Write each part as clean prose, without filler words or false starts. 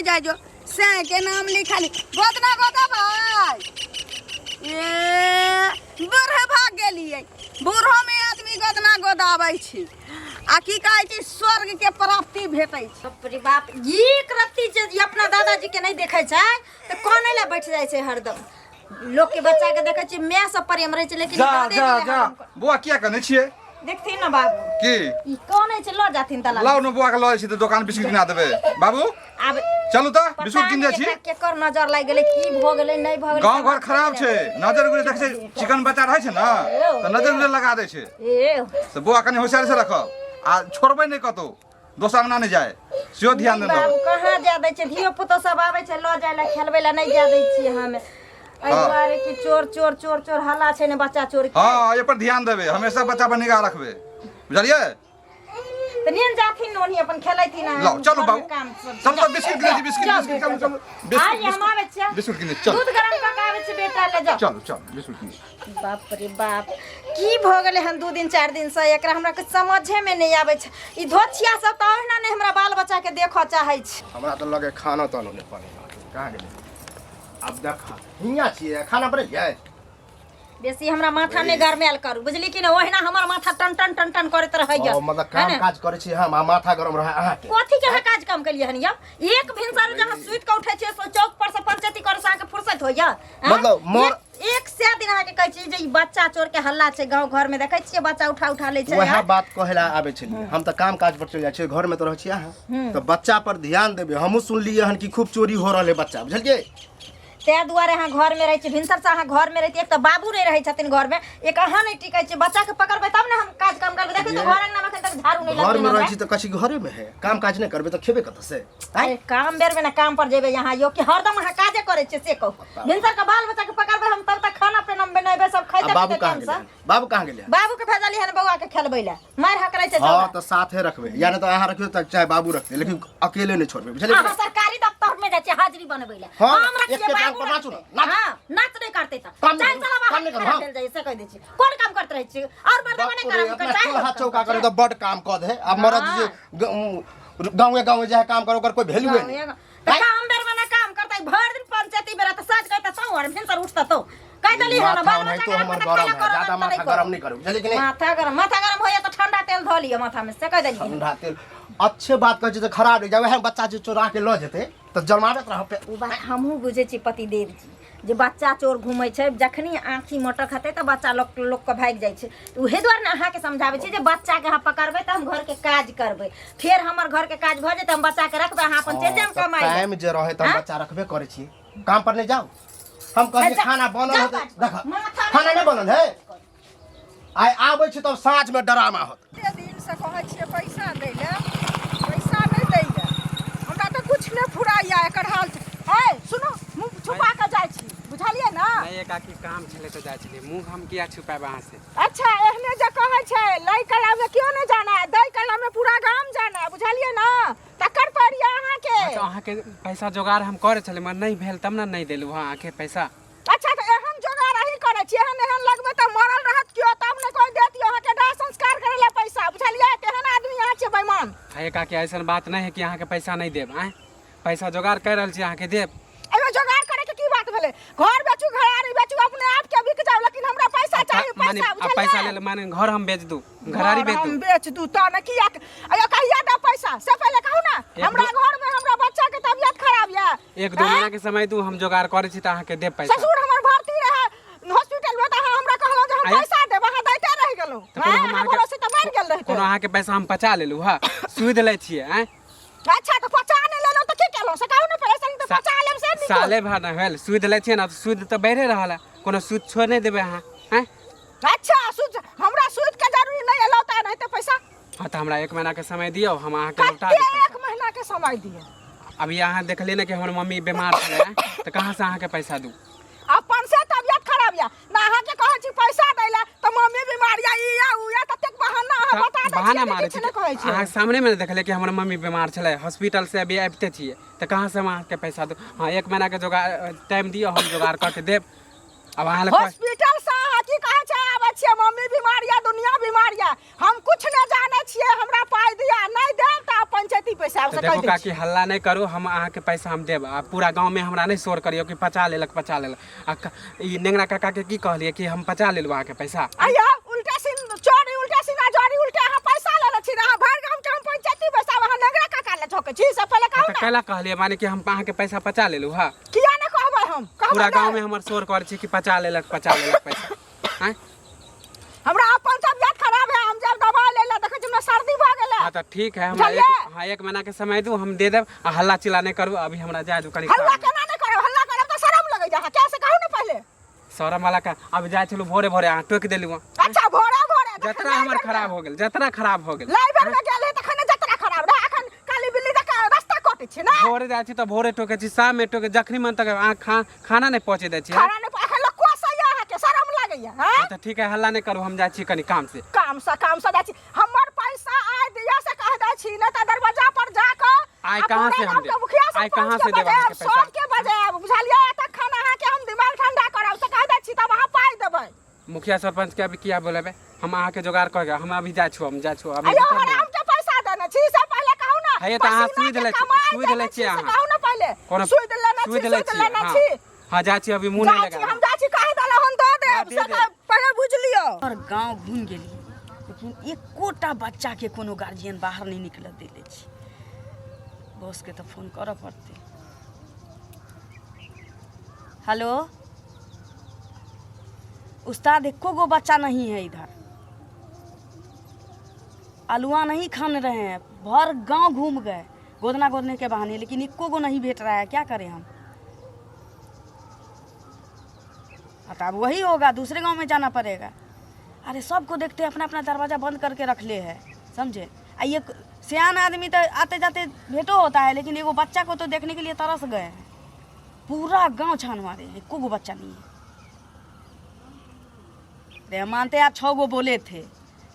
जाए जो से के नाम लिखा ली गोदना गोदा भाई ये बूढ़े भाग गेलिए बूढ़ो में आदमी गोदना गोदाबै छी आ की कहै छी स्वर्ग के प्राप्ति भेटै छै बाप रे बाप एक रत्ती जे अपना दादाजी के नहीं देखे छै त कोने ले बैठ जाय छै हरदम लोग के बच्चा के देखे छी मैं सब प्रेम रहे छै लेकिन दादी जा बुआ क्या करने छिए देखथिन ना बाबू की ई कोने छै ल जाथिन तला लाउ न बुआ के ल छी त दुकान बिस्कुट किना देबे बाबू अब चलू त बिस्कुट किन जाइ छी केकर नजर लाग गेलै की भ गेलै नहीं भ गेलै गांव घर खराब छै नजर गुरे देख छै चिकन बच्चा रहै छै न त नजर गुरे लगा दै छै ए से बुआ कनी होशियारी से रखब आ छोड़बै नहीं कतो दोसर अंगना नहीं जाए सेहो ध्यान देना बाबू कहां जा दै छै धियो पुतो सब आबै छै ल जाय ला खेलबै ला नहीं जा दै छी हमें एहि दुआरे कि चोर चोर चोर चोर हल्ला छै ने बच्चा चोर के हां ए पर ध्यान देबे हमेशा बच्चा पर निगाह रखबे बुझलिए त नियन जाथिन नोनी अपन खेलैथिन लो चलो बाबू चल तो बिस्कुट किने बिस्कुट चलो आज हम आबै छै बिस्कुट किने चल दूध गरम पकाबै छै बेटा ले जा चल चल बिस्कुट किने बाप रे बाप की भ गेलै हन 2 दिन 4 दिन से एकरा हमरा कुछ समझे में नहीं आबै छै ई धोछिया सब त ओहिना ने हमरा बाल बच्चा के देखऽ चाहै छै हमरा त लगे खाना त नहीं पड़े कहां गेलै अब देख हिया छिए खाना पर जाए बेसी हमरा माथा ने गरमेल करू बुझली कि न ओहिना हमर माथा टन टन टन टन करत रहैया मतलब काम काज करे छी हम माथा गरम रहे अहाँ के कथि के काज काम कलिए हन या एक भिनसर जहां सुइत के उठै छै सो चौक पर से पंचायती करे से के फुर्सत होइया मतलब मोर एक से दिन आके कहै छी जे ई बच्चा चोर के हल्ला छै गांव घर में देखै छियै बच्चा उठा उठा ले छै वह बात कहेला आबे छलिए हम त काम काज पर चल जाय छै घर में त रहै छी अहाँ त बच्चा पर ध्यान देबे हमहु सुनलिए हन कि खूब चोरी हो रहले बच्चा बुझलिए ते दुआरे अहाँ घर में रहे छी भिनसर से अहाँ घर में रहती एक तो बाबू नहीं रहे छथिन घर में एक अहाँ नहीं टिकै छी बच्चा के पकड़बै तब ने हम काज काम करबै देखि तो घर अंगना में तक झाड़ू नहीं लगबै घर में रहे छी त कछि घरे में है काम काज नहीं करबे त खेबे कत से अरे काम बेर में ना काम पर जेबे यहाँ यो कि हरदम अहाँ काजे करे छी से कहू भिनसर के बाल बच्चा के पकड़बै हम तब तक खाना पीना बनाबे सब खाइते बाबू कहां गेलै बाबू कहां गेलै बाबू के भेजली हन बौआ के खेलबै ला मार हकरै छै हां त साथे रखबे या न त अहाँ रखियो त चाहे बाबू रखते लेकिन अकेले नहीं छोड़बे बुझलिए अहाँ सरकारी दफ्तर में जाय छी हाजिरी बनबै ला हम रखिए बाबू नाचू हां नाच नहीं करते त चल चला बाहर चल जाई से कह दै छी कोन काम करत रहै छी और मर्द में नहीं करब चाहे हाथ चौका करे त बड काम क दे अब मर्द जे गांव जे काम करो ओकर कोई वैल्यू नहीं काम बेर में ना काम करता भर दिन पंचायती बेरा त सज कहता तो और भिनसर उठता तो कह दली है ना बाल बच्चा के हमर गरम है ज्यादा माथा गरम नहीं करू बुझलिए कि नहीं माथा गरम होया त ठंडा तेल धो लियो माथा में से कह दली ठंडा तेल अच्छे बात कह जे खराब हो जावे हम बच्चा जे चोरा के ल जेते त जरमारत रह पे हमहू बुझे छी पति देव जी जे बच्चा चोर घूमै छै जखनी आँखी मोटक हते त बच्चा लोग के भाग जाय छै उहे द्वार ने अहाँ के समझावे छी जे बच्चा के अहाँ पकड़बै त हम घर के काज करबै फिर हमर घर के काज भ जेतै हम बच्चा के रखबै अहाँ अपन चेजम कमाई टाइम जे रहे त बच्चा रखबे करे छी काम पर नहीं जाओ हम कहे खाना बनल होते देख खाना नहीं बनल है आइ आबै छी तब साँझ में ड्रामा होत दिन से कहै छियै पैसा दै ले पैसा नहीं दै ले हमरा त कुछ नहीं फुराइया एकर हाल है सुनो मुंह छुपा के जाय छी बुझलिए ना नहीं एक आकी काम छले त जाय छले मुंह हम किया छुपाबे अहाँ से अच्छा एहने जे कहै छै लै कला में क्यों नहीं जाना है दै कला में पूरा गांव जाना है बुझलिए ना तकर पड़िया अहाँ के तो अहाँ के पैसा जोगाड़ हम करे छले मगर नहीं भेल तब ना नहीं देलु अहाँ के पैसा अच्छा तो एहन जोगाड़ अही करे छी एहन लगबे त मरल रहत क्यों तब ने कोई देती अहाँ के दाह संस्कार करे ला पैसा बुझलिए केहन आदमी अहाँ छै बेईमान एक आकी ऐसन बात नहीं है कि अहाँ के पैसा नहीं देब आए पैसा जोगाड़ कर रहल छी अहाँ के देब एमे जोगाड़ करे के की बात भेले घर बेचू घरारी बेचू अपने आप के बिक जाओ लेकिन हमरा पैसा चाहिए पैसा बुझलिए पैसा ले माने घर हम बेच दू घरारी बेच दू हम बेच दू त न किया अयो कहिया द पैसा से पहले कहू ना हमरा घर में हमरा बच्चा के तबीयत खराब या 1-2 महीना के समय दू हम जोगाड़ करे छी त अहाँ के देब पैसा ससुर हमर भर्ती रहे हॉस्पिटल में त हमरा कहलो जे हम पैसा देब अहाँ दैते रह गेलो हमरा से त मार गेल रहते कोनो अहाँ के पैसा हम पचा लेलु हां सुध ले छिए हैं अच्छा तो पचा नहीं लेलो त की केलो से कहू ना पैसा त पचा लेम से नहीं साले भर ना भेल सुध ले छिए ना तो सुध त बढ़े रहला कोनो सुध छोड़ नहीं देबे अहाँ हैं अच्छा सुध हमरा सुध के जरूरी नहीं लौटा नहीं त पैसा हां त हमरा 1 महीना के समय दियो हम अहाँ के लौटा देब 1 महीना के समय दिए अभी अहाँ देखले ना कि हमर मम्मी बीमार छले त कहां से अहाँ के पैसा दू अपन से तबियत खराब या ना अहाँ के कहै छी पैसा दैला त मम्मी बीमार या ई या उ या ततेक बहाना अहाँ बता दै बहाना मारे छी अहाँ सामने में देखले कि हमर मम्मी बीमार छले हॉस्पिटल से अभी आबते छिए त कहां से हम अहाँ के पैसा दू हां 1 महीना के जोगाड़ टाइम दियो हम जोगाड़ करके देब अब अहाँ हॉस्पिटल से अहाँ की कहै छै आबै छिए मम्मी बीमार या दुनिया बीमार या हम कुछ न जाने छिए हमरा पाई दिया नहीं देब त पंचायती पैसा से आब तो से देखो कह दै काकी हल्ला नहीं करू हम अहाँ के पैसा हम देब आ पूरा गांव में हमरा नहीं शोर करियो कि 50 लेलक आ ई नेंगरा काका के की कहलिए कि हम 50 लेलु अहाँ के पैसा आया उल्टा सीन चोरी उल्टा सीना जोरी उल्टा अहाँ पैसा ले छी अहाँ भर गांव के हम पंचायती पैसा वहां नगरा काका ले ठोके छी से पहले कहू तो ना कैला कहलिए माने कि हम अहाँ के पैसा 50 लेलु हां किया ने कहबै हम पूरा गांव में हमर शोर कर छी कि 50 लेलक पैसा हैं हमरा अपन तबियत खराब है हम जब दवा ले ले देखे हमरा सर्दी भ गेलै हाँ तो ठीक है हमरा एक महीना के समय दू हम दे देब आ हल्ला चिल्ला नहीं करू अभी हमरा जाय दू कनी हल्ला केना नहीं करब हल्ला करब तो शर्म लगे जा कैसे कहू ना पहले सौरम वाला का अब जाय चलू भोरे भोरे अहाँ टोक देलु अच्छा भोरे भोरे जतरा हमर खराब हो गेल जतरा खराब हो गेल लाइबर में गेल है तखन जतरा खराब रहा अखन काली बिल्ली देख रास्ता कटे छै ना भोरे जाय छी तो भोरे टोके छी शाम में टोके जखनी मन तक अहाँ खाना नहीं पहुंचे दे छी खाना नहीं अखन लोग कोसैया है के शर्म लागैया हैं तो ठीक है हल्ला नहीं करू हम जाय छी कनी काम से काम से जाय छी हमर पैसा आय दिया से कह दै छी ना त दरवाजा पर जाके आय कहां से हम दे आय कहां से देब अहाँ के पैसा सब के बजाय बुझलिए त खाना अहाँ के हम दिमाग ठंडा करब से कह दै छी तब अहाँ पाई देबै मुखिया सरपंच के अभी किया बोलेबे हम अहाँ के जोगाड़ कर हम अभी जाय छु हम जाय छु अभी अयो हम के पैसा देने छी से पहले कहू ना है त अहाँ सुई देले छी अहाँ कहू ना पहले कोनो सुई देले छी हां जाय छी अभी मुंह नहीं लगा हम जाय छी कह देला हम दे देब से पहले बुझ लियो और गांव घूम गेली लेकिन एकोटा बच्चा के कोनो गार्जियन बाहर नहीं निकल देले छी बॉस के तो फोन करऽ पड़ते हेलो उस्ताद एको गो बच्चा नहीं है इधर आलुआ नहीं खाने रहे हैं भर गांव घूम गए गोदना गोदने के बहाने लेकिन एको गो नहीं भेट रहा है क्या करें हम अब वही होगा दूसरे गांव में जाना पड़ेगा अरे सबको देखते अपना अपना दरवाजा बंद करके रख ले है समझे ये सियान आदमी तो आते जाते भेंटो होता है लेकिन एगो बच्चा को तो देखने के लिए तरस गए हैं पूरा गांव छान मारे एको गो बच्चा नहीं है अरे मानते आप 6 गो बोले थे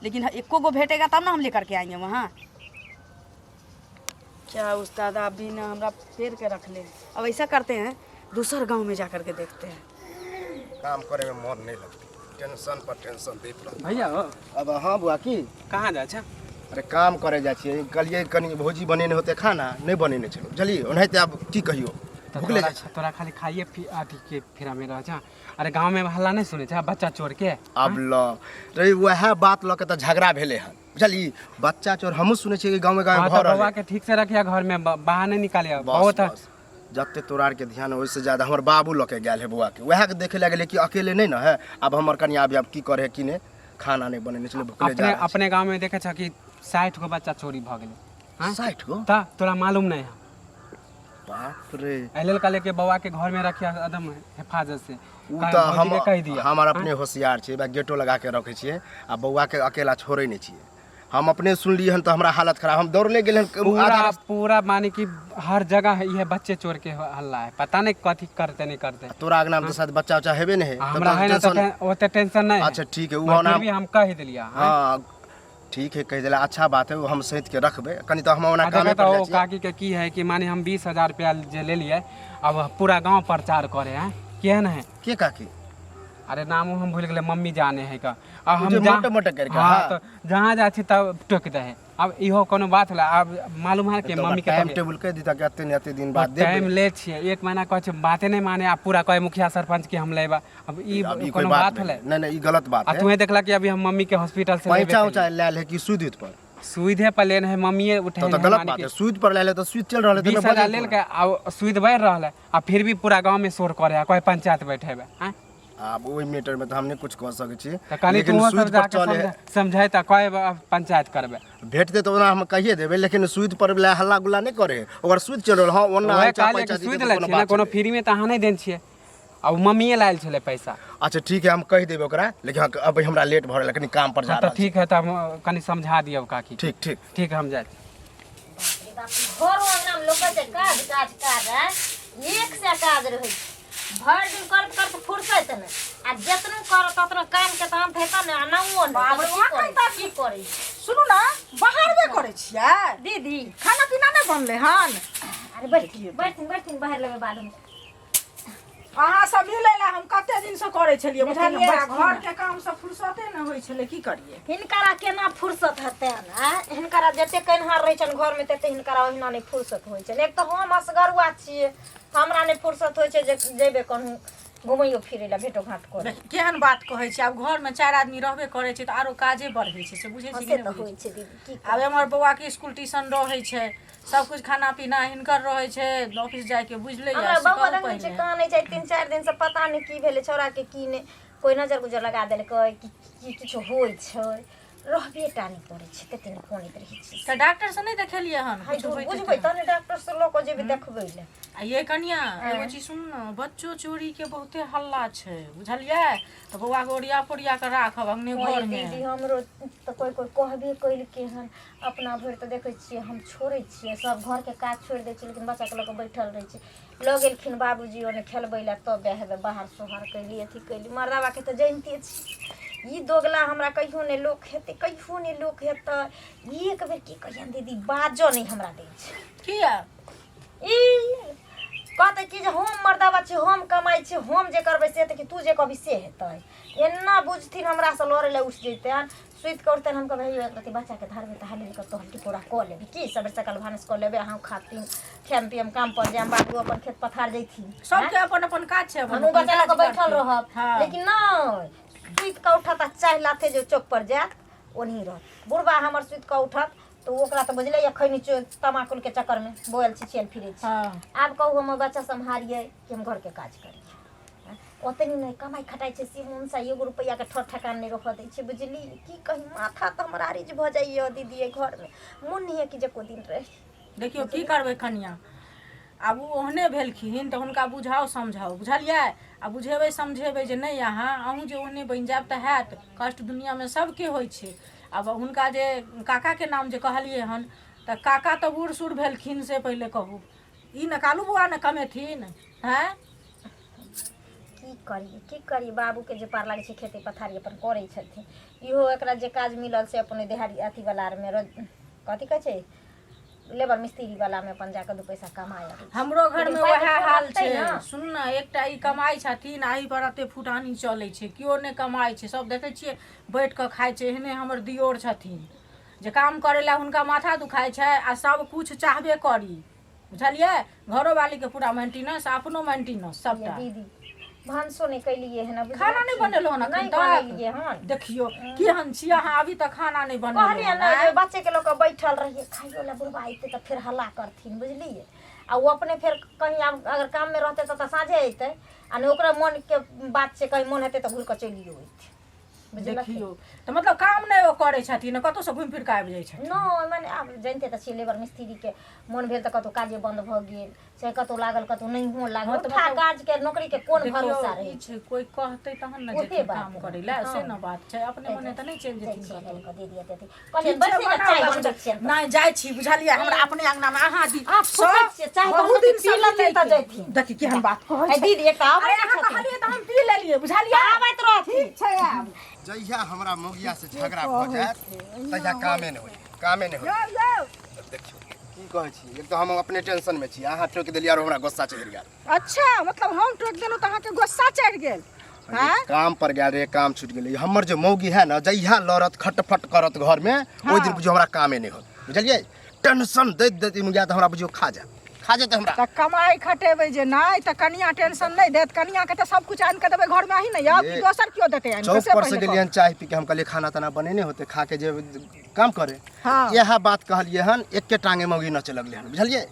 लेकिन एको गो भेटेगा तब ना हम लेकर के आएंगे वहाँ क्या उस्ताद आप भी ना हमरा फेर के रख ले अब ऐसा करते हैं दूसर गांव में जा कर के देखते हैं काम करे में मन नहीं लगती टेंशन पर टेंशन देत रह भैया हो अब हां बुआ की कहां जाय छ अरे काम करे जा छियै कलिए कनी भोजी बनेने होते खाना नहीं बनेने छलो बुझलिए ओनाहिते अब की कहियो भूखले जा तोरा खाली खाइए अथी के फेरा में रह जा अरे गांव में हल्ला नहीं सुने छ बच्चा चोर के अब ल रे वह बात ल के त झगड़ा भेले हन बुझली बच्चा चोर हमहु सुने छियै कि गांव में घर तो बउआ के ठीक से रखिया घर में बाहर नहीं निकालिया बहुत जते तोरार के ध्यान ओइसे ज्यादा हमर बाबू लके गेल है बुआ के वह के देखे लगे कि अकेले नहीं ना है अब हमर कन्या अब की करे है कि ने खाना नहीं बने चले भूखले जा अपने गांव में देखे छ कि 60 गो बच्चा चोरी भ गेले हां 60 गो त तोरा मालूम नहीं है बाप रे एलेल काले के बउआ के घर में रखिया एकदम हिफाजत से उ त हम कह दिया हमर अपने होशियार छै बा गेटो लगा के रखे छिए आ बउआ के अकेला छोड़े नहीं छिए हम अपने सुन लिए हन तो हमरा हालत खराब हम दौड़ ले गेल पूरा माने कि हर जगह ये बच्चे चोर के हल्ला है पता नहीं कथी करते नहीं करते तोरा के नाम के साथ बच्चा उच्चा हेबे नहीं है हमरा है ना तो ओते टेंशन नहीं अच्छा ठीक है वो नाम भी हम कह दिलिया हां ठीक है कह दिला अच्छा बात है वो हम सहित के रखबे कनी तो हम ओना काम पे तो काकी के की है कि माने हम 20,000 रुपया जे ले लिए अब पूरा गांव प्रचार करे हैं केहन है के काकी अरे नाम हम भूल गेले मम्मी जाने है का अब हम मोटे मोटे करके हां तो जहां जा छी तब टोक दे है अब इहो कोनो बात होला अब मालूम है कि मम्मी के टाइम टेबल कह दीता कि अते दिन बाद दे टाइम ले छिए 1 महीना कह बाते नहीं माने आप पूरा कहे मुखिया सरपंच के हम लेबा अब ई कोनो बात होला नहीं ई गलत बात है तुम्हें देखला कि अभी हम मम्मी के हॉस्पिटल से पैसा उचा ले ले कि सुई पर सुईधे पर लेन है मम्मी उठे तो गलत बात है सुई पर ले ले तो सुई चल रहले तो 20,000 लेल के आ सुई बढ़ रहले आ फिर भी पूरा गांव में शोर करे कोई पंचायत बैठेबे हैं अब ओइ मीटर में तो हमने कुछ कह सके छी लेकिन सुई पर चले समझाय त कोई पंचायत करबे भेटते तो हम कहिए देबे लेकिन सुई पर हल्ला गुल्ला नहीं करे ओकर सुई चल रह ओना पैसा सुई देले कोनो फ्री में त अहाँ नहीं देन छिए अब मम्मीए लायल छले पैसा अच्छा ठीक है हम कह देबे ओकरा लेकिन अब हमरा लेट भ रहल कनी काम पर जा रहा ठीक है त हम कनी समझा दियौ काकी ठीक ठीक ठीक हम जाय घर नाम लोक से काज कर एक से काज रहे भर दिन कर फुर्सत न आ जतन कर ततन काम के त हम भेता न नाओ न बाप रे वहां की करे सुनु ना बाहर में करे छिया दीदी खाना पीना नहीं बनले हन अरे बैठ बाहर लेवे बालू अहाँ सब मिले ला हम कते दिन से करे छलिए बुझलिए लेकिन घर के काम से फुर्सते न होई छले की करिए। हिनकरा केना फुर्सत हेतै ना हिनकरा जते कन्हार रहै छन घर में तते हिनकरा ओहिना नहीं फुर्सत होइ छै। एक तो हम असगरुआ छियै हमरा नहीं फुर्सत होइ छै जे जेबे कहूँ घुमैयो फिरै ला भेटो घाट करे। केहन बात कहै छी आब घर में 4 आदमी रहबे करे छै त आरो काजे बढ़ै छै से बुझै छी से कि तो नहीं होइ छै दीदी की आब हमर बौआ के स्कूल ट्यूशन रहै छै सब कुछ खाना पीना हिनकर रहै छै ऑफिस जाय के बुझले हमरा या बाबा रंग छै कानै छै 3-4 दिन से पता नहीं की भेले छौरा के की ने कोई नजर गुजर लगा देलकै की किछो होइ छै रहबे टा नहीं करे छै तते ने कोनैत रहै छै। त डॉक्टर से नहीं देखेलिए हन हाय कुछ तो होइत बुझबै तने डॉक्टर से लोक जेबे देखबै ले। आ ये कनिया एगो चीज सुन न बच्चो चोरी के बहुते हल्ला छै बुझलिए त बौआ के ओरिया पोरिया के राखब अंगने घर में। दीदी हमरो तो कोई कहबे कैल के हन अपना भर तो देखे छियै हम छोड़े छियै सब घर के काज छोड़ दै छी लेकिन बच्चा के लोग बैठल रहे छै लग गेलखिन बाबूजी ओने खेलबै ला तब बहबे बाहर सोहर कैली अथी कैली मर्दावा के तो जानते छी ई दोगला हमरा कहियो ने लोक हेते कहियो ने लोक हेते एक बेर की कहियन दीदी बाजो नहीं हमरा दै छै किया ई कहते कि जे हम मर्दावा छी हम कमाई छी हम जे करबै से त कि तू जे कहबी से हेतै एना बुझथिन हमरा से लड़े ले उठ जैते सुइत के उठते हम कहबै एक रति बच्चा के धरबे त हालिल के तोहर टिकोरा क लेबे की सबेर सकाल भानस क लेबे हम खातिन खेम पियम काम पर जाम बाबू अपन खेत पथार जैथिन सबके अपन अपन काज छै हम बच्चा के बैठल रहब लेकिन नहीं सुइत के उठत चाय लाथे जो चौक पर जात ओनही रहत बुढ़बा हमर सुइत के उठत तो ओकरा तो बुझले या खैनी तमाकुल के चक्कर में बोल छी चल फिरे छी आब कहू हम बच्चा संभालिए कि हम घर के काज करिए ओतनी नहीं कमाई खटाई छै सिमून सा 1 रुपया के ठर ठकान नहीं रख दै छै बुझली की कही माथा त हमरा रिज भ जाइए दीदी घर में मन नहीं है कि जे को दिन रहे। देखियो की करबै कनिया आब ओहने भेलखिन त हुनका बुझाओ समझाओ बुझलिए आ बुझेबै समझेबै जे नहीं अहाँ अहूँ जे ओहने बनि जायब त हैत कष्ट दुनिया में सबके होइ छै। अब हुनका जे काका के नाम जे कहलिए हन त काका तो बूढ़ सूढ़ भेलखिन से पहले कहू ई न कालू बुआ न कमेथिन हैं की करी बाबू के जे पार लागे छै खेती पथारी अपन करे छथिन इहो एकरा जे काज मिलल से अपने देहाड़ी अथी वाला में कथी कहै छै लेबर मिस्त्री वाला में अपन जाके 2 पैसा कमाए। हमरो घर में वह हाल छै सुन न एकटा ई कमाई छथिन आही पर एते फुटानी चलै छै कियो ने कमाई छै सब देखै छियै बैठ के खाइ छै एहने हमर दियोर छथिन जे काम करे ला हुनका माथा दुखाय छै आ सब कुछ चाहबे करी बुझलिए घरो वाली के पूरा मेंटेनेंस अपनो मेंटेनेंस सबटा दीदी भानसो नहीं कैलिए है ना खाना नहीं बनेलो ना नहीं बनेलिए हन देखियो केहन छी अहाँ अभी तक खाना नहीं बनेलो कहलिए ना बच्चे के लोग बैठल रहिए खाइयो ला बुढ़बा आइते त फिर हल्ला करथिन बुझलिए आ वो अपने फिर कहीं अगर काम में रहते त साँझे अइते आ नहीं ओकरा मन के बात से कहीं मन हेते त घुर के चलियो अइते देखियो तो मतलब काम नहीं वो करे छथिन कतो से घुम फिर के आबि जाय छै न माने अब जानते त छी लेबर मिस्त्री के मन भेल त कतो काजे बंद भ गेल से कतो लागल कतो नहीं हो लागल तो काज के नौकरी के कोन भरोसा रहे छै कोई कहते तहन न जे काम करे ला से न बात छै अपने मने त नहीं चल जेथिन कतो दे दिए तेती कहले बस चाय बनबै छै नहीं जाय छी बुझलिए हमरा अपने अंगना में अहाँ दी सब चाय बहुत दिन पी लेते त जैथिन देखि केहन बात कहै है दीदी एकटा आबै कहलिए त हम पी लेलिए बुझलिए आबैत रहथि छै आब जहिया हमरा मोगिया से झगड़ा भ जात तहिया कामे नहीं होई कामे नहीं होई। देखियो की कहै छी एक तो हम अपने टेंशन में छी अहाँ टोक देलिया और हमरा गुस्सा चढ़ गेल। अच्छा मतलब हम टोक देलौ त अहाँ के गुस्सा चढ़ गेल हां काम पर गेल रे काम छूट गेलै हमर जे मौगी है ना जहिया लड़त खटफट करत घर में ओइ दिन बुझियो हमरा कामे नहीं होत बुझलिए टेंशन दैत दैत मुगिया त हमरा बुझियो खा जात हमरा त कमाई खटेबै जे नहीं त कनिया टेंशन नहीं देत कनिया के त सब कुछ आन के देबै घर में ही नहीं अब दोसर क्यों देते आन चौक पर से गेलियन चाय पी के हम कहलिए खाना तना बनेने होते खा के जे काम करे यह बात कहलिए हन एके टांगे मौगी न चलगले हन बुझलिए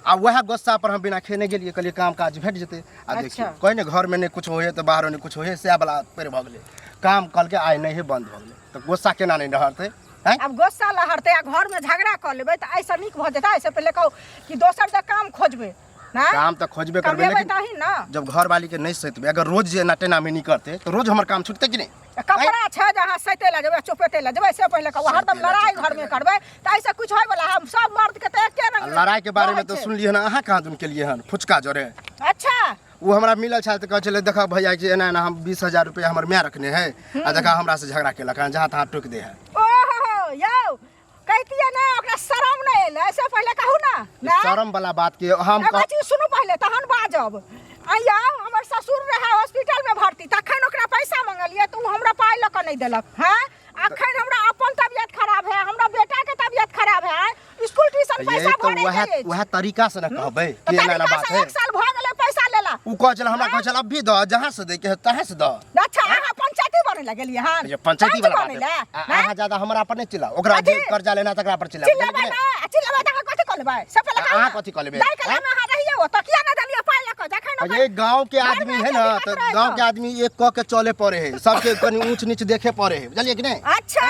आ वह गुस्सा पर हम बिना खेने गेलिए कहलिए काम काज भेट जेते आ देखियो कोई ने घर में नहीं कुछ होए त बाहर नहीं कुछ होए से वाला पर भ गेले काम कल के आइ नहीं बंद भ गेले त गुस्सा केना नहीं रहते अब गुस्सा लहरते आ घर में झगड़ा कर लेबै त ऐसा निक भ जेता ऐसे पहले कहू कि दोसर से काम खोजबे ना काम तो खोजबे करबे लेकिन जब घर वाली के नहीं सतबे अगर रोज जे नाटेना में नहीं करते तो रोज हमर काम छूटते कि नहीं कपड़ा छै जहां सते ला जबे चोपेते ला जबे से पहले कहू हरदम लड़ाई घर में करबे त ऐसे कुछ होय वाला हम सब मर्द के त एके रंग लड़ाई के बारे में तो सुन लिए ना अहाँ कहां तुम के लिए हन फुचका जोरे अच्छा वो हमरा मिलल छा त कह चले देखा भैया जे एना हम 20000 रुपया हमर मैं रखने है आ देखा हमरा से झगड़ा केलक जहां तहां टोक दे है ओहो यो कहतिए ना ओकरा शरम नहीं एले ऐसे पहले कहू ना शरम वाला बात के हम सुनो पहले तहन बाजब आइया हमर ससुर रहे हॉस्पिटल में भर्ती तखन ओकरा पैसा मंगलिए तू हमरा पाई ल के नहीं देलक हैं अखन हमरा अपन तबियत खराब है हमरा बेटा के तबियत खराब है स्कूल ट्यूशन पैसा भरे के वह तरीका से न कहबे के ना बात है 1 साल भ गेले पैसा लेला उ कह चल हमरा कह चल अब भी द जहां से दे के तहां से द अच्छा अहाँ पंचायती बने लगलिए हन ये पंचायती वाला बात है अहाँ ज्यादा हमरा पर नहीं चिल्ला ओकरा जे कर्जा लेना तकरा पर चिल्ला चिल्लाबे त कथि करबै सब पहले अहाँ कथि करबै दाई के में अहाँ रहिए हो त किया न दलिए पाई ल के जखन ये गांव के आदमी है ना तो गांव के आदमी एक क के चले पड़े है सबके कनी ऊंच नीच देखे पड़े है बुझलिए कि नहीं अच्छा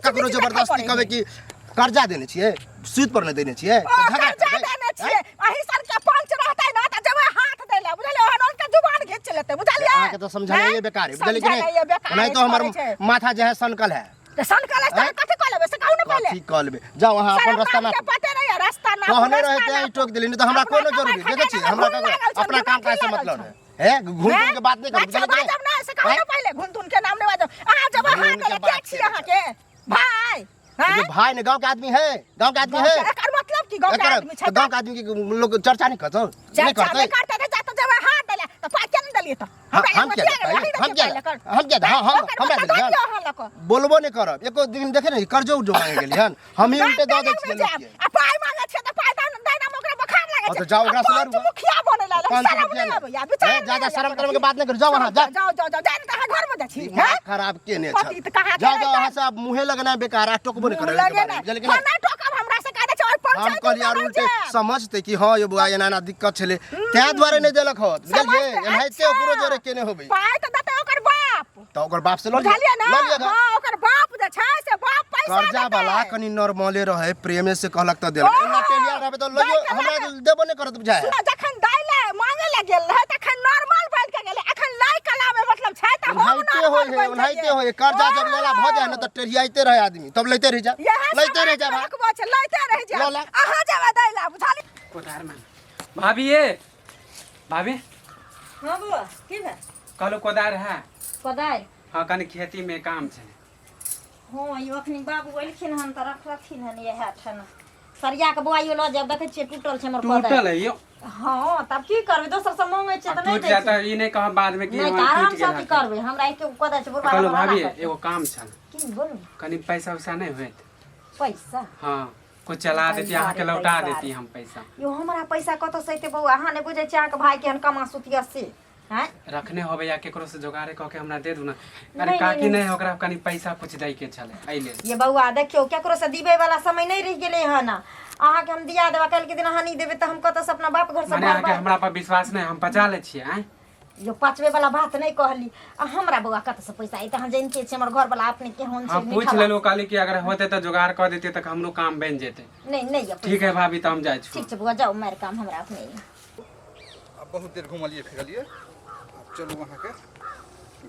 ककरो जबरदस्ती कहबे कि कर्जा देने छिए सूद पर नहीं देने छिए तो झगड़ा कर्जा देने छिए अही सर के पंच रहतै न त जब हाथ देले बुझलिए ओहन उनके जुबान घींच लेते बुझलिए आके तो समझाना ये बेकार है बुझलिए कि नहीं तो हमर माथा जो है सनकल है तो सनकल है कथि क लेबे से कहू न पहले कथि क लेबे जाओ वहां अपन रास्ता में पते नहीं रास्ता ना कहने रहते हैं टोक दिली नहीं तो हमरा कोनो जरूरी देखे छी हमरा अपना काम का ऐसे मतलब है घूम घूम के बात नहीं कर बुझलिए जब ना से कहू न पहले घुन के नाम लेवा आ जब हाथ देले के छी अहाँ के भाई ये भाई ने गांव के आदमी है गांव के आदमी है एकर मतलब की गांव के आदमी छै गांव के आदमी के लोग चर्चा नहीं करते नहीं करते करते जात जब हाथ देले तो पाई के न दलिए तो हम क्या हम बोलबो नहीं करब एको दिन देखे नहीं कर्जो जो मांगे गेली हन हम ही उल्टे द दे छियै लोग के आ पाई मांगे छै त पाई दैना ओकरा बखार लागे तो जाओ ओकरा से लड़ू मुखिया बने ला शर्म नहीं आबे या विचार ज्यादा शर्म करम के बात नहीं कर जाओ वहां जा जाओ जान त घर में छी खराब के ने पति त कहा जाओ वहां से आप मुंहे लगना बेकार टोकबो नहीं करे लेकिन ना टोकब हमरा से कह दे छै और हम पंचायत कहली यार उल्टे समझते कि हां ये बुआ एना दिक्कत छले त्या द्वारे नहीं देलक हो बुझलिए एनाइते ओकरो जोरे केने होबे पाई त दते ओकर बाप तो ओकर बाप से लड़ बुझलिए ना हां ओकर बाप जे छै से बाप पैसा कर्जा वाला कनी नॉर्मले रहे प्रेम से कहलक त देलक एना टेलिया रहबे तो लइयो हमरा देबो नहीं करत बुझाय सुना जखन दाइले मांगे ले गेल रहे तखन नॉर्मल बैठ के गेले अखन लाई कला में मतलब छै त उन्हाइते होय कर्जा जब लेला भ जाय न त टेरियाइते रहे आदमी तब लेते रह जा लेते रह जा लेते रह जा अहाँ जब दाइला बुझाली कोदार में भाभी ये भाभी हां बुआ की है कहलो कोदार है कोदार हाँ कनी खेती में काम छै हां यो अखनी बाबू एलखिन हन त रखलखिन हन ये ठन सरिया के बुआइयो ल जब देखे छियै टूटल छै हमर कोदार टूटल है यो हां तब की करबे दोसर से मांगे छै त नहीं टूट जाता ई नहीं कह बाद में कि नहीं आराम से की करबे हमरा एक कोदार छै बुरबा कहलो भाभी एगो काम छल की बोलू कनी पैसा वैसा नहीं होत पैसा हाँ कुछ चला देती अहाँ के लौटा देती हम पैसा यो हमरा पैसा कत से एते बउआ अहाँ ने बुझे छी अहाँ के भाई के हन कमा सुतिया से हैं रखने होबे या केकरो से जोगाड़े कह के हमरा दे दू ना अरे काकी नहीं ओकरा कनी पैसा कुछ दै के छले आइले ये बउआ देखियो केकरो से दीबे वाला समय नहीं रह गेले हन अहाँ के हम दिया देबा कल के दिन अहाँ नहीं देबे त हम कत से अपना बाप घर से माने अहाँ के हमरा पर विश्वास नहीं हम पचा ले छिए हैं यो पांचवे वाला बात नहीं कहली हमरा बउआ कत से पैसा आई त हम जानते छी हमर घर वाला अपने के होन छै हम पूछ लेलो काली कि अगर होते तो जुगाड़ कर देते तक हमरो काम बन जेते नहीं ठीक है भाभी त हम जाय छी ठीक छै बउआ जाओ मेरे काम हमरा अपने अब बहुत देर घुमलिए फिरलिए अब चलू वहाँ के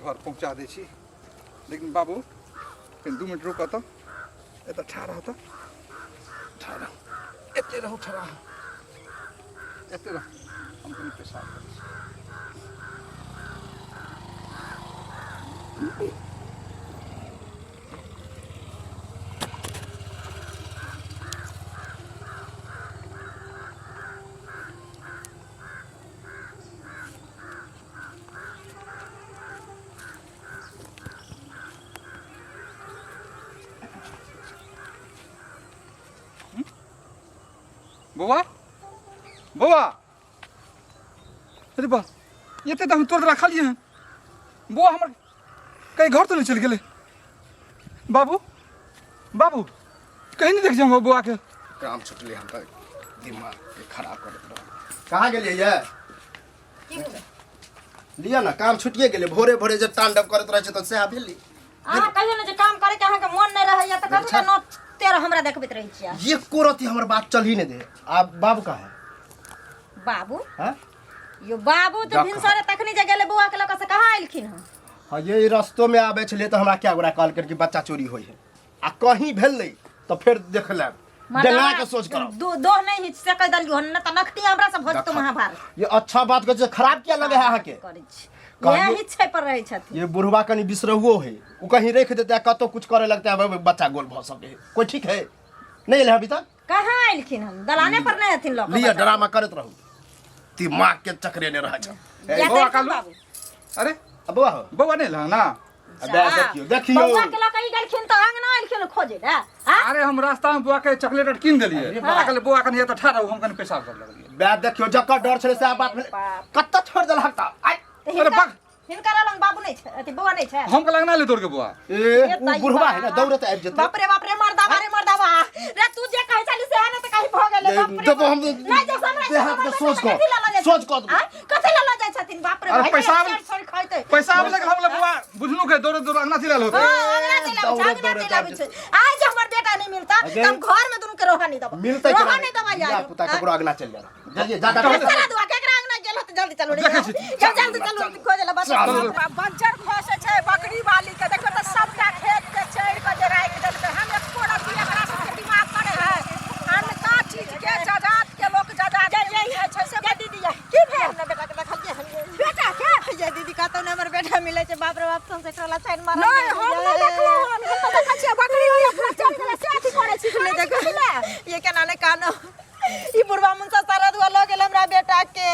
घर पहुँचा दै छी लेकिन बाबू कहीं 2 मिनट रुक तो एत ठाढ़ होता ठाढ़ एते रहो ठाढ़ एते रहो हम कहीं पेशाब करै छी बउआ बउआ अरे बा ये तो हम तोड़ रखा लिए हैं बउआ हमर कहीं घर तो नहीं चल गए बाबू बाबू कहीं नहीं देख जाऊँ बउआ के काम छुटले हम तक दिमाग के खराब कर देत कहाँ गेलिए ये लिया ना काम छुटिए गेले भोरे भोरे जब तांडव करत रहे त से भेली अहाँ कहियो ने जे काम करे के अहाँ के मन नहीं रहैया त कथि न तेरा हमरा देखबैत रहै छियै ये कोरती हमर बात चल ही नहीं दे आप बाबू का है बाबू हैं यो बाबू तो भिनसरे तखनी जे गेले बुआ के लक से कहां आइलखिन हन हाँ ये रास्तों में आबे छले तो हमरा क्या गोरा कॉल करके बच्चा चोरी होई है आ कहीं भेल नहीं तो फिर देख ले डंगा के सोच करो दो नहीं हिच से कह दलियो न त नखती हमरा से भज तो महाभारत ये अच्छा बात के खराब क्या लगे है के करै छी ये हिच छै पर रहै छथि ये बुढ़वा कनी बिसरहुओ है उ कहीं रख देता कतो कुछ करे लगता है बच्चा गोल भ सके कोई ठीक है नहीं ले अभी तक कहां आइलखिन हम दलाने पर नहीं हथिन लोग लिया ड्रामा करत रहू दिमाग के चक्रे ने रह जा या बौआ देखियो कालू बाबू अरे बउआ हो बौआ नहीं ला ना देखियो देखियो बउआ के लकई गेलखिन त अंगना आइलखिन खोजे ला हां अरे हम रास्ता में बुआ के चॉकलेट कीन देलिए कहले बुआ कने ये तो ठाड़ा हम कने पेशाब कर लगलिए बे देखियो जकर डर छले से बात भेल कत्ता छोड़ देल हकता आई अरे बक हिनका लंग बाबू नहीं छै अथी बउआ नहीं छै हम के लगना ले तोड़ के बुआ ए उ बुढ़वा है ना दौड़त आबि जते बाप रे मर्दावा रे तू जे कहै छली से है ना त कहीं भ गेलै बाप रे देखो हम नहीं जो सामने से हाथ के सोच को कथि ला ल जाय छथिन बाप रे अरे पैसा छोड़ खइते पैसा लेके हम ले बुआ बुझनु के दौड़ दौड़ अंगना चिल्ला होते अंगना चलाबै छै आज हमर बेटा नहीं मिलता तब घर में दुनु के रोहा नहीं दबा मिलते रोहा नहीं दबा यार पुता ककरो अगला चल जा जल्दी जा चला दुआ केकरा अंगना गेल त जल्दी चलो रे जल्दी चलो खोजे ला बच्चा बंजर घोसे छै बकरी वाली के देखो त सबटा खेत के चढ़ के जे राख देलकै हम एको रति एकरा सबके दिमाग करे है अनका चीज के जजात के लोग जजात यही है छै से दीदी की भेल ना बेटा के देखलिए बेटा के ये दीदी का तो हमर बेटा मिले छै बाप रे बाप से टोला साइन मार नहीं हम नहीं देखलो हम तो देखै छियै बकरी वाली अपना चल गेलै से अथी करे छी ले देखो ये केना ने कानो ई बुढ़वा मुंसा सारा दुआ ल गेल हमरा बेटा के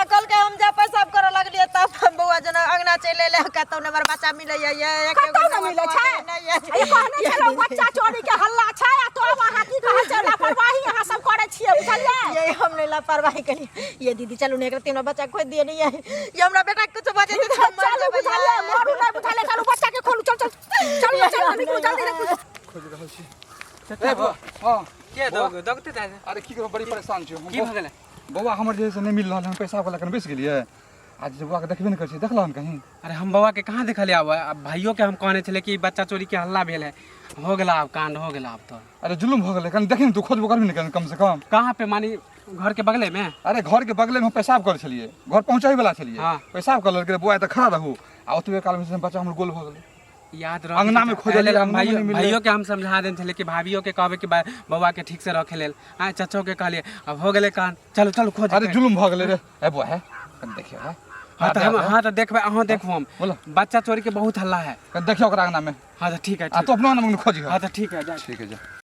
अकल के हम जा पेशाब करे लगलिए तब बउआ जना अंगना चले ले कतौ ने हमर बच्चा मिले ये कतौ न मिले छै ये कहने छलो बच्चा चोरी के हल्ला छै आ तो अहाँ की कहै छै लापरवाही अहाँ सब करे छियै बुझलियै ये हम नहीं लापरवाही करी ये दीदी चलू ने एकरा तीनों बच्चा खोद दिए नहीं है ये हमरा बेटा के कुछ बजे दे हम मर चलू बुझलियै मोरू नहीं बुझलियै चलू बच्चा के खोलू चल निकलू जल्दी रे खोज रहल छी ए बुआ हां के दगते दादा अरे की करो बड़ी परेशान छी की भ गेलै बौआ हमर जे से नहीं मिल रहल हम पैसा वाला कने बेच गेलिए आज जब बुआ के देखबे नहीं कर छी देखला हम कहीं अरे हम बउआ के कहाँ देखलिए अब भाइयों के हम कहने छले कि बच्चा चोरी के हल्ला भेल है हो गेला अब कांड हो गेला अब तो अरे जुलुम हो गेलै कने देखी न तू खोजबो करबी नहीं कम से कम कहाँ पे मानी घर के बगले में अरे घर के बगले में हम पेशाब कर छलिए घर पहुंचाई वाला छलिए हाँ। पेशाब कर लगे बुआ त खड़ा रहू आ ओतबे काल में से बच्चा हमर गोल भ गेलै याद रह अंगना में खोजलिए, अंगना में नहीं मिललै। भाइयों के हम समझा देन छले कि भाभियों के कहबे कि बउआ के ठीक से रखे लेल आ चचो के कहलिए अब हो गेले कांड चलो चलो खोज अरे जुलुम भ गेलै रे ए बुआ है कने देखियो है हाँ तो देखबे अहाँ देखू हम बोलो बच्चा चोरी के बहुत हल्ला है कने देखियो ओकरा अंगना में हाँ तो ठीक है आ तो अपना अंगना में खोजी हाँ तो ठीक है जा ठीक है जा